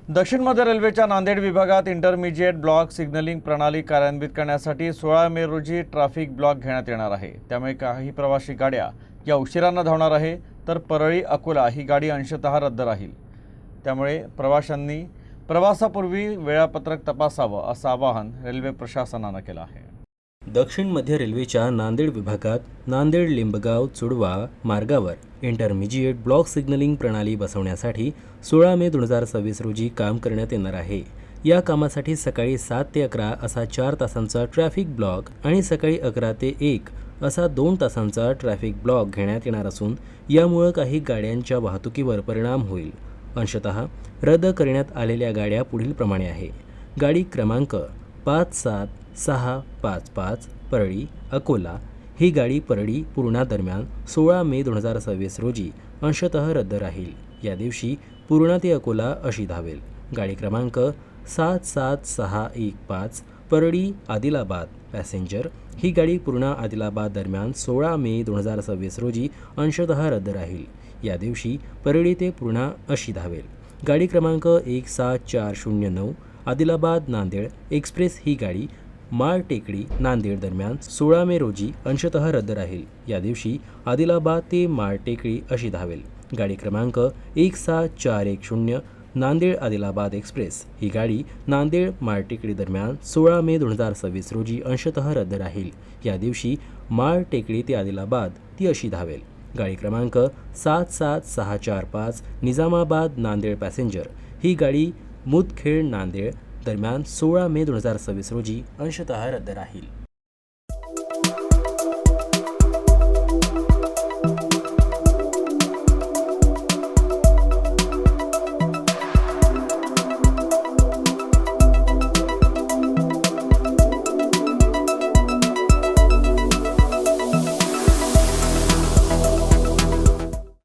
दक्षिण मध्य रेल्वेच्या नांदेड विभागात इंटरमिजिएट ब्लॉक सिग्नलिंग प्रणाली कार्यान्वित करण्यासाठी 16 मे रोजी ट्रॅफिक ब्लॉक घेण्यात येणार आहे। त्यामुळे काही प्रवासी गाड्या या उशिराने धावणार आहे, तर परळी अकोला ही गाडी अंशतः रद्द राहील। त्यामुळे प्रवाशांनी प्रवासापूर्वी वेळापत्रक तपासावं असं आवाहन रेल्वे प्रशासनाने केलं आहे। दक्षिण मध्य रेल्वेच्या नांदेड विभागात नांदेड लिंबगाव चुडवा मार्गावर इंटरमिजिएट ब्लॉक सिग्नलिंग प्रणाली बसवण्यासाठी 16 मे 2026 रोजी काम करण्यात येणार आहे। या कामासाठी सकाळी 7 ते 11 असा 4 तासांचा ट्रॅफिक ब्लॉक आणि सकाळी 11 ते 1 असा 2 तासांचा ट्रॅफिक ब्लॉक घेण्यात येणार असून यामुळे काही गाड्यांच्या वाहतुकीवर परिणाम होईल। अंशतः रद्द करण्यात आलेल्या गाड्या पुढील प्रमाणे आहे। गाडी क्रमांक 57655 परळी अकोला ही गाडी परळी पूर्णा दरम्यान 16 मे 2026 रोजी अंशतः रद्द राहील। या दिवशी पूर्णा ते अकोला अशी धावेल। गाडी क्रमांक 77615 परळी आदिलाबाद पॅसेंजर ही गाडी पूर्णा आदिलाबाद दरम्यान 16 मे 2026 रोजी अंशतः रद्द राहील। या दिवशी परळी ते पूर्णा अशी धावेल। गाडी क्रमांक 17409 आदिलाबाद नांदेड एक्सप्रेस ही गाडी माळ टेकडी नांदेड दरम्यान 16 मे रोजी अंशतः रद्द राहील। या दिवशी आदिलाबाद ते माळ टेकडी अशी धावेल। गाडी क्रमांक 17410 नांदेड आदिलाबाद एक्सप्रेस ही गाडी नांदेड माळ टेकडी दरम्यान 16 मे 2026 रोजी अंशतः रद्द राहील। या दिवशी माळ टेकडी ते आदिलाबाद ती अशी धावेल। गाडी क्रमांक 77645 निजामाबाद नांदेड पॅसेंजर ही गाडी मुदखेड नांदेड दरम्यान 16 मे 2026 रोजी अंशतः रद्द राहील।